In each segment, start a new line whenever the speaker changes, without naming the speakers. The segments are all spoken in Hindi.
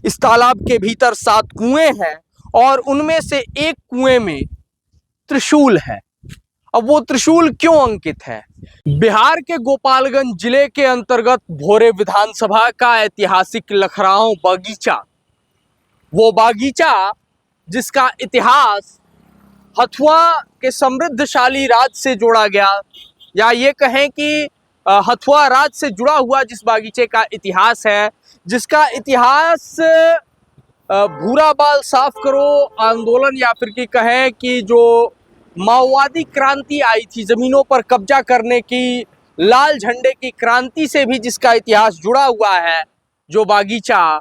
इस तालाब के भीतर 7 कुएं हैं और उनमें से एक कुएं में त्रिशूल है। अब वो त्रिशूल क्यों अंकित है? बिहार के गोपालगंज जिले के अंतर्गत भोरे विधानसभा का ऐतिहासिक लखराव बागीचा, वो बागीचा जिसका इतिहास हथुआ के समृद्धशाली राज से जोड़ा गया, या ये कहें कि हथुआ राज से जुड़ा हुआ जिस बागीचे का इतिहास है, जिसका इतिहास भूरा बाल साफ करो आंदोलन, या फिर कि कहें कि जो माओवादी क्रांति आई थी जमीनों पर कब्जा करने की, लाल झंडे की क्रांति से भी जिसका इतिहास जुड़ा हुआ है, जो बागीचा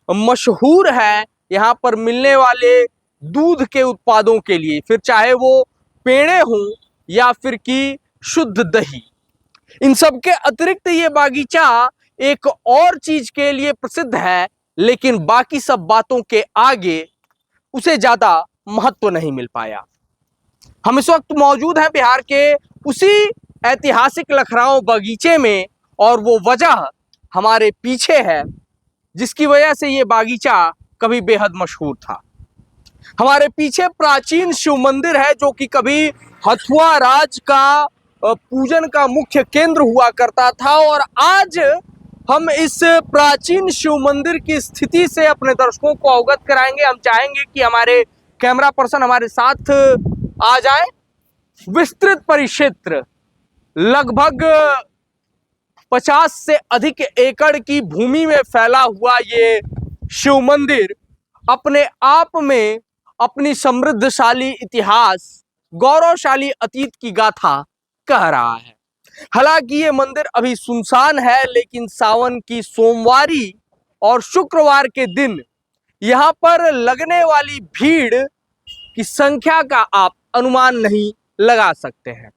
मशहूर है यहाँ पर मिलने वाले दूध के उत्पादों के लिए, फिर चाहे वो पेड़े हों या फिर कि शुद्ध दही। इन सब के अतिरिक्त ये बागीचा एक और चीज के लिए प्रसिद्ध है, लेकिन बाकी सब बातों के आगे उसे ज्यादा महत्व नहीं मिल पाया। हम इस वक्त मौजूद हैं बिहार के उसी ऐतिहासिक लखराव बागीचे में, और वो वजह हमारे पीछे है जिसकी वजह से ये बागीचा कभी बेहद मशहूर था। हमारे पीछे प्राचीन शिव मंदिर है जो कि कभी हथुआ राज का पूजन का मुख्य केंद्र हुआ करता था, और आज हम इस प्राचीन शिव मंदिर की स्थिति से अपने दर्शकों को अवगत कराएंगे। हम चाहेंगे कि हमारे कैमरा पर्सन हमारे साथ आ जाए। विस्तृत परिक्षेत्र, लगभग 50 से अधिक एकड़ की भूमि में फैला हुआ ये शिव मंदिर अपने आप में अपनी समृद्धशाली इतिहास, गौरवशाली अतीत की गाथा कह रहा है। हालांकि ये मंदिर अभी सुनसान है, लेकिन सावन की सोमवारी और शुक्रवार के दिन यहाँ पर लगने वाली भीड़ की संख्या का आप अनुमान नहीं लगा सकते हैं।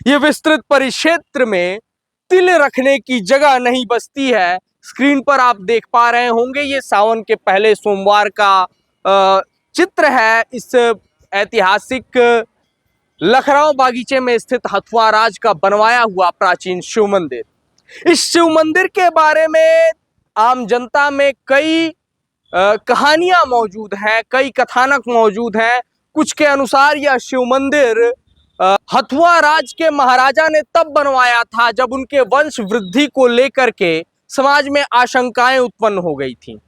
ये विस्तृत परिक्षेत्र में तिल रखने की जगह नहीं बचती है। स्क्रीन पर आप देख पा रहे होंगे, ये सावन के पहले सोमवार का चित्र है इस ऐतिहासिक लखराव बागीचे में स्थित हथुआ राज का बनवाया हुआ प्राचीन शिव मंदिर। इस शिव मंदिर के बारे में आम जनता में कई कहानियां मौजूद हैं, कई कथानक मौजूद हैं। कुछ के अनुसार यह शिव मंदिर हथुआ राज के महाराजा ने तब बनवाया था जब उनके वंश वृद्धि को लेकर के समाज में आशंकाएं उत्पन्न हो गई थी,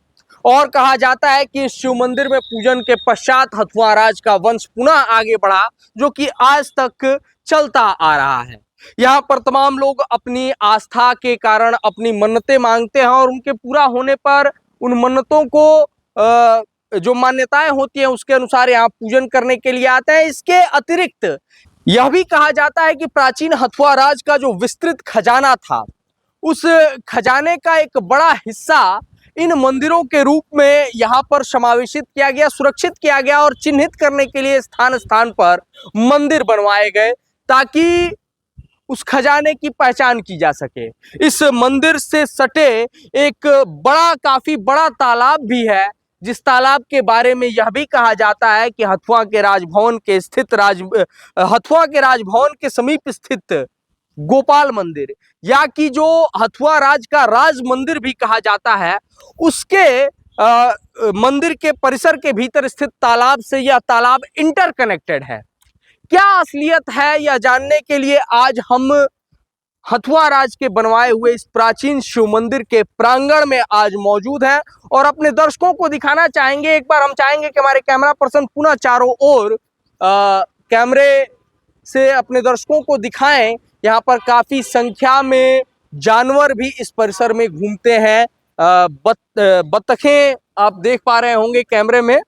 और कहा जाता है कि शिव मंदिर में पूजन के पश्चात हथुआ राज का वंश पुनः आगे बढ़ा, जो कि आज तक चलता आ रहा है। यहाँ पर तमाम लोग अपनी आस्था के कारण अपनी मन्नतें मांगते हैं, और उनके पूरा होने पर उन मन्नतों को जो मान्यताएं होती हैं उसके अनुसार यहाँ पूजन करने के लिए आते हैं। इसके अतिरिक्त यह भी कहा जाता है कि प्राचीन हथुआ राज का जो विस्तृत खजाना था, उस खजाने का एक बड़ा हिस्सा इन मंदिरों के रूप में यहाँ पर समावेशित किया गया, सुरक्षित किया गया, और चिन्हित करने के लिए स्थान स्थान पर मंदिर बनवाए गए ताकि उस खजाने की पहचान की जा सके। इस मंदिर से सटे एक काफी बड़ा तालाब भी है, जिस तालाब के बारे में यह भी कहा जाता है कि हथुआ के राजभवन के समीप स्थित गोपाल मंदिर, या कि जो हथुआ राज का राज मंदिर भी कहा जाता है, उसके मंदिर के परिसर के भीतर स्थित तालाब से यह तालाब इंटरकनेक्टेड है। क्या असलियत है यह जानने के लिए आज हम हथुआ राज के बनवाए हुए इस प्राचीन शिव मंदिर के प्रांगण में आज मौजूद हैं, और अपने दर्शकों को दिखाना चाहेंगे। एक बार हम चाहेंगे कि हमारे कैमरा पर्सन पुनः चारों ओर कैमरे से अपने दर्शकों को दिखाएं। यहाँ पर काफी संख्या में जानवर भी इस परिसर में घूमते हैं। बत्तखें आप देख पा रहे होंगे कैमरे में,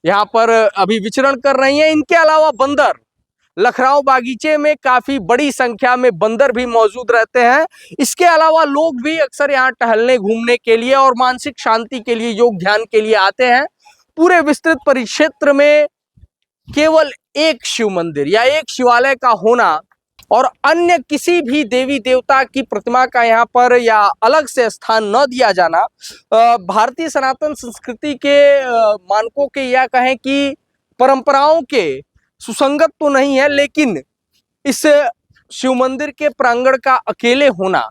यहाँ पर अभी विचरण कर रही हैं। इनके अलावा बंदर, लखराव बागीचे में काफी बड़ी संख्या में बंदर भी मौजूद रहते हैं। इसके अलावा लोग भी अक्सर यहाँ टहलने घूमने के लिए और मानसिक शांति के लिए, योग ध्यान के लिए आते हैं। पूरे विस्तृत परिक्षेत्र में केवल एक शिव मंदिर या एक शिवालय का होना और अन्य किसी भी देवी देवता की प्रतिमा का यहाँ पर या अलग से स्थान न दिया जाना भारतीय सनातन संस्कृति के मानकों के, या कहें कि परंपराओं के सुसंगत तो नहीं है, लेकिन इस शिव मंदिर के प्रांगण का अकेले होना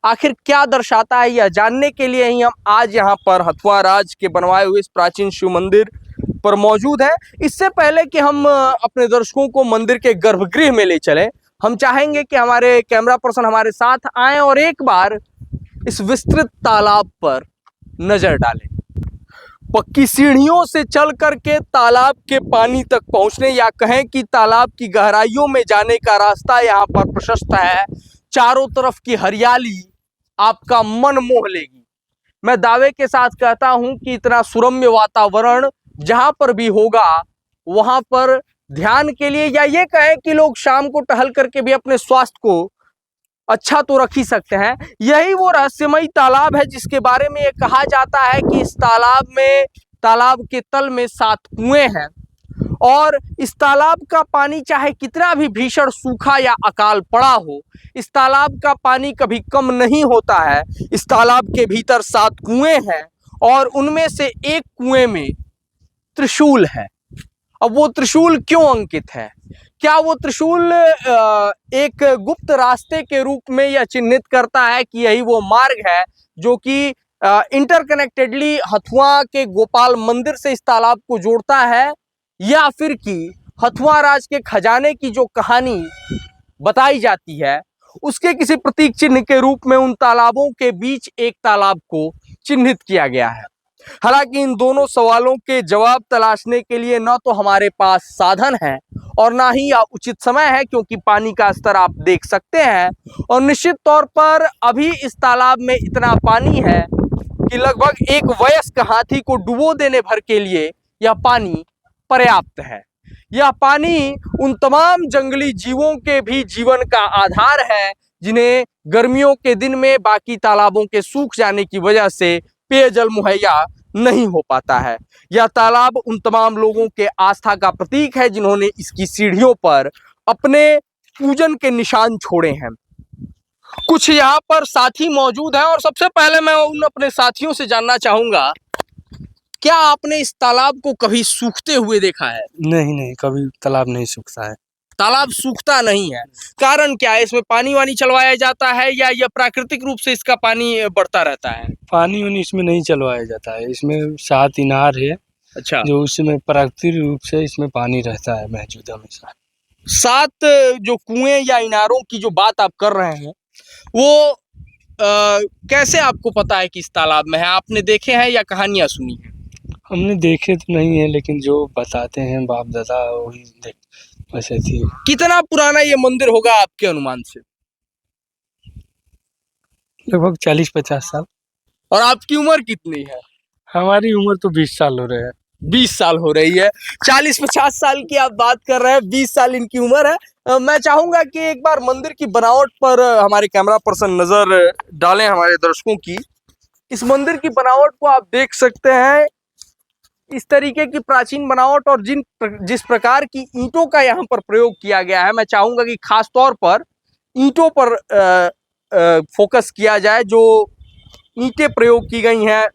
आखिर क्या दर्शाता है, यह जानने के लिए ही हम आज यहाँ पर हथुआ राज के बनवाए हुए इस प्राचीन शिव मंदिर पर मौजूद हैं। इससे पहले कि हम अपने दर्शकों को मंदिर के गर्भगृह में ले चलें, हम चाहेंगे कि हमारे कैमरा पर्सन हमारे साथ आएं और एक बार इस विस्तृत तालाब पर नजर डालें। पक्की सीढ़ियों से चल करके तालाब के पानी तक पहुंचने या कहें कि तालाब की गहराइयों में जाने का रास्ता यहाँ पर प्रशस्त है। चारों तरफ की हरियाली आपका मन मोह लेगी। मैं दावे के साथ कहता हूं कि इतना सुरम्य वातावरण जहां पर भी होगा वहां पर ध्यान के लिए या ये कहें कि लोग शाम को टहल करके भी अपने स्वास्थ्य को अच्छा तो रख ही सकते हैं। यही वो रहस्यमयी तालाब है जिसके बारे में ये कहा जाता है कि इस तालाब के तल में 7 कुएं हैं और इस तालाब का पानी चाहे कितना भी भीषण सूखा या अकाल पड़ा हो, इस तालाब का पानी कभी कम नहीं होता है। इस तालाब के भीतर 7 कुएं हैं और उनमें से एक कुएं में त्रिशूल है। अब वो त्रिशूल क्यों अंकित है? क्या वो त्रिशूल एक गुप्त रास्ते के रूप में यह चिन्हित करता है कि यही वो मार्ग है जो कि इंटरकनेक्टेडली हथुआ के गोपाल मंदिर से इस तालाब को जोड़ता है, या फिर कि हथुआ राज के खजाने की जो कहानी बताई जाती है उसके किसी प्रतीक चिन्ह के रूप में उन तालाबों के बीच एक तालाब को चिन्हित किया गया है। हालांकि इन दोनों सवालों के जवाब तलाशने के लिए न तो हमारे पास साधन है और ना ही यह उचित समय है, क्योंकि पानी का स्तर आप देख सकते हैं और निश्चित तौर पर अभी इस तालाब में इतना पानी है कि लगभग एक वयस्क हाथी को डुबो देने भर के लिए यह पानी पर्याप्त है। यह पानी उन तमाम जंगली जीवों के भी जीवन का आधार है जिन्हें गर्मियों के दिन में बाकी तालाबों के सूख जाने की वजह से पेयजल मुहैया नहीं हो पाता है। यह तालाब उन तमाम लोगों के आस्था का प्रतीक है जिन्होंने इसकी सीढ़ियों पर अपने पूजन के निशान छोड़े हैं। कुछ यहाँ पर साथी मौजूद हैं और सबसे पहले मैं उन अपने साथियों से जानना चाहूंगा, क्या आपने इस तालाब को कभी सूखते हुए देखा है?
नहीं, कभी तालाब नहीं सूखता है।
तालाब सूखता नहीं है, कारण क्या है? इसमें पानी वानी चलवाया जाता है या यह प्राकृतिक रूप से इसका पानी बढ़ता रहता है?
पानी वानी इसमें नहीं चलवाया जाता है। इसमें 7 इनार है। अच्छा। जो उसमें प्राकृतिक रूप से इसमें पानी रहता है मौजूद हमेशा।
7 जो कुएं या इनारों की जो बात आप कर रहे हैं वो कैसे आपको पता है कि इस तालाब में है? आपने देखे हैं या कहानियां सुनी है?
हमने देखे तो नहीं है, लेकिन जो बताते हैं बाप दादा वही वैसे थी।
कितना पुराना ये मंदिर होगा आपके अनुमान से?
लगभग 40-50 साल।
और आपकी उम्र कितनी है?
हमारी उम्र तो 20 साल हो रहे हैं।
20 साल हो रही है। 40-50 साल की आप बात कर रहे हैं, 20 साल इनकी उम्र है। मैं चाहूंगा कि एक बार मंदिर की बनावट पर हमारे कैमरा पर्सन नजर डालें हमारे दर्शकों की। इस मंदिर की बनावट को आप देख सकते हैं, इस तरीके की प्राचीन बनावट और जिस प्रकार की ईंटों का यहाँ पर प्रयोग किया गया है, मैं चाहूंगा कि खास तौर पर ईंटों पर फोकस किया जाए। जो ईंटें प्रयोग की गई हैं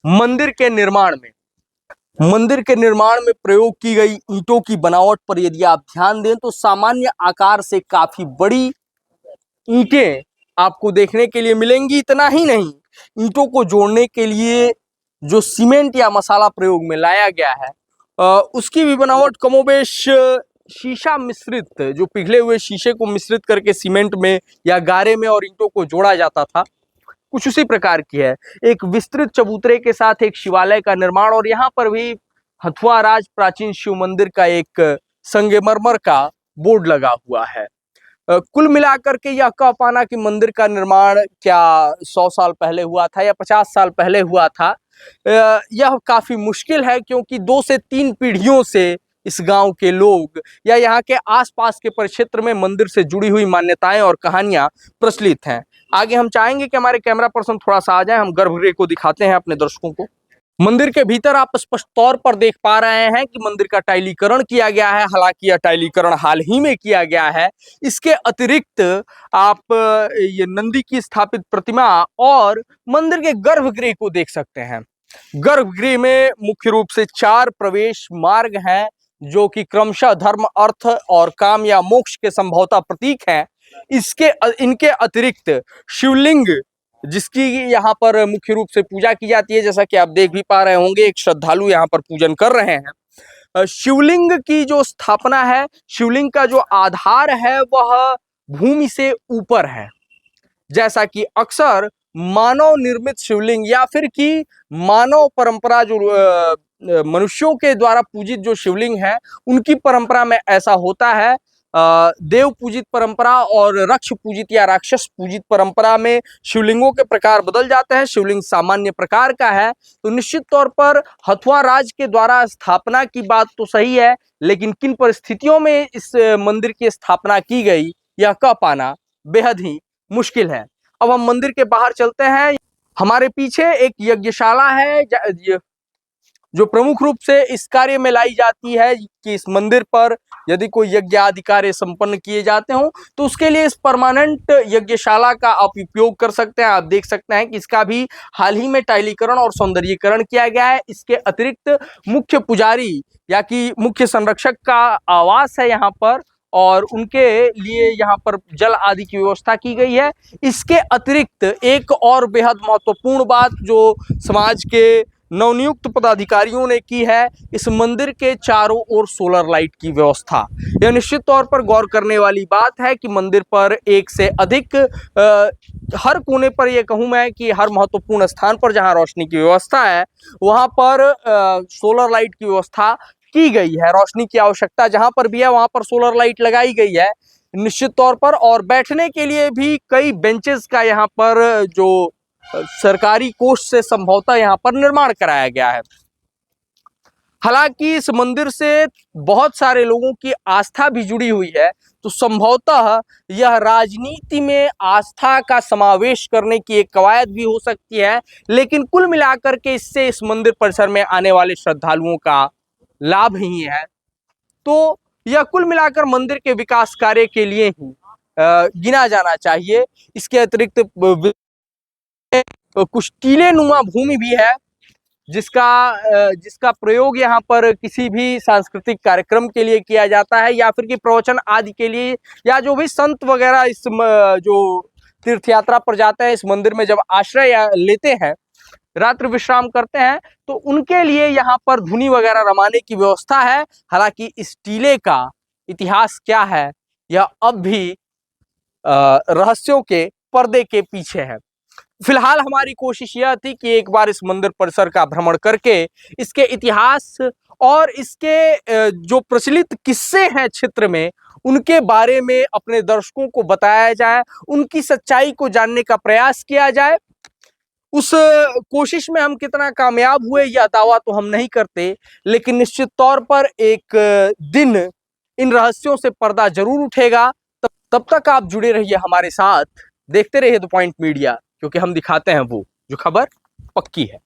मंदिर के निर्माण में प्रयोग की गई ईंटों की बनावट पर यदि आप ध्यान दें तो सामान्य आकार से काफी बड़ी ईंटें आपको देखने के लिए मिलेंगी। इतना ही नहीं, ईंटों को जोड़ने के लिए जो सीमेंट या मसाला प्रयोग में लाया गया है उसकी भी बनावट कमोबेश शीशा मिश्रित, जो पिघले हुए शीशे को मिश्रित करके सीमेंट में या गारे में और ईंटों को जोड़ा जाता था, कुछ उसी प्रकार की है। एक विस्तृत चबूतरे के साथ एक शिवालय का निर्माण और यहाँ पर भी हथुआ राज प्राचीन शिव मंदिर का एक संगमरमर का बोर्ड लगा हुआ है। कुल मिलाकर के यह कह पाना कि मंदिर का निर्माण क्या 100 साल पहले हुआ था या 50 साल पहले हुआ था, यह काफी मुश्किल है, क्योंकि 2 से 3 पीढ़ियों से इस गांव के लोग या यहाँ के आसपास के परिक्षेत्र में मंदिर से जुड़ी हुई मान्यताएं और कहानियां प्रचलित हैं। आगे हम चाहेंगे कि हमारे कैमरा पर्सन थोड़ा सा आ जाए, हम गर्भगृह को दिखाते हैं अपने दर्शकों को। मंदिर के भीतर आप स्पष्ट तौर पर देख पा रहे हैं कि मंदिर का टाइलीकरण किया गया है। हालांकि यह टाइलीकरण हाल ही में किया गया है। इसके अतिरिक्त आप ये नंदी की स्थापित प्रतिमा और मंदिर के गर्भगृह को देख सकते हैं। गर्भगृह में मुख्य रूप से 4 प्रवेश मार्ग हैं जो कि क्रमशः धर्म, अर्थ और काम या मोक्ष के संभवतः प्रतीक हैं। इनके अतिरिक्त शिवलिंग, जिसकी यहाँ पर मुख्य रूप से पूजा की जाती है, जैसा कि आप देख भी पा रहे होंगे, एक श्रद्धालु यहाँ पर पूजन कर रहे हैं। शिवलिंग की जो स्थापना है, शिवलिंग का जो आधार है वह भूमि से ऊपर है, जैसा कि अक्सर मानव निर्मित शिवलिंग या फिर कि मानव परंपरा जो मनुष्यों के द्वारा पूजित जो शिवलिंग है, उनकी परंपरा में ऐसा होता है। देव पूजित परंपरा और रक्ष पूजित या राक्षस पूजित परंपरा में शिवलिंगों के प्रकार बदल जाते हैं। शिवलिंग सामान्य प्रकार का है, तो निश्चित तौर पर हथुआ राज के द्वारा स्थापना की बात तो सही है, लेकिन किन परिस्थितियों में इस मंदिर की स्थापना की गई यह कह पाना बेहद ही मुश्किल है। अब हम मंदिर के बाहर चलते हैं। हमारे पीछे एक यज्ञशाला है जो प्रमुख रूप से इस कार्य में लाई जाती है कि इस मंदिर पर यदि कोई यज्ञ आदि कार्य संपन्न किए जाते हो तो उसके लिए इस परमानेंट यज्ञशाला का आप उपयोग कर सकते हैं। आप देख सकते हैं कि इसका भी हाल ही में टाइलीकरण और सौंदर्यीकरण किया गया है। इसके अतिरिक्त मुख्य पुजारी या कि मुख्य संरक्षक का आवास है यहाँ पर, और उनके लिए यहाँ पर जल आदि की व्यवस्था की गई है। इसके अतिरिक्त एक और बेहद महत्वपूर्ण बात जो समाज के नवनियुक्त पदाधिकारियों ने की है, इस मंदिर के चारों ओर सोलर लाइट की व्यवस्था। यह निश्चित तौर पर गौर करने वाली बात है कि मंदिर पर एक से अधिक हर कोने पर, यह कहूँ मैं कि हर महत्वपूर्ण स्थान पर जहां रोशनी की व्यवस्था है वहां पर सोलर लाइट की व्यवस्था की गई है। रोशनी की आवश्यकता जहां पर भी है वहां पर सोलर लाइट लगाई गई है निश्चित तौर पर। और बैठने के लिए भी कई बेंचेस का यहाँ पर जो सरकारी कोष से संभवतः यहाँ पर निर्माण कराया गया है। हालांकि इस मंदिर से बहुत सारे लोगों की आस्था भी जुड़ी हुई है, तो संभवतः यह राजनीति में आस्था का समावेश करने की एक कवायद भी हो सकती है, लेकिन कुल मिलाकर के इससे इस मंदिर परिसर में आने वाले श्रद्धालुओं का लाभ ही है। तो यह कुल मिलाकर मंदिर के विकास कार्य के लिए ही गिना जाना चाहिए। इसके अतिरिक्त कुछ टीले नुमा भूमि भी है जिसका प्रयोग यहाँ पर किसी भी सांस्कृतिक कार्यक्रम के लिए किया जाता है या फिर कि प्रवचन आदि के लिए, या जो भी संत वगैरह इस जो तीर्थ यात्रा पर जाते हैं इस मंदिर में जब आश्रय लेते हैं, रात्रि विश्राम करते हैं, तो उनके लिए यहाँ पर धुनी वगैरह रमाने की व्यवस्था है। हालांकि इस टीले का इतिहास क्या है यह अब भी रहस्यों के पर्दे के पीछे है। फिलहाल हमारी कोशिश यह थी कि एक बार इस मंदिर परिसर का भ्रमण करके इसके इतिहास और इसके जो प्रचलित किस्से हैं क्षेत्र में उनके बारे में अपने दर्शकों को बताया जाए, उनकी सच्चाई को जानने का प्रयास किया जाए। उस कोशिश में हम कितना कामयाब हुए यह दावा तो हम नहीं करते, लेकिन निश्चित तौर पर एक दिन इन रहस्यों से पर्दा जरूर उठेगा। तब तक आप जुड़े रहिए हमारे साथ, देखते रहिए द पॉइंट मीडिया, क्योंकि हम दिखाते हैं वो जो खबर पक्की है।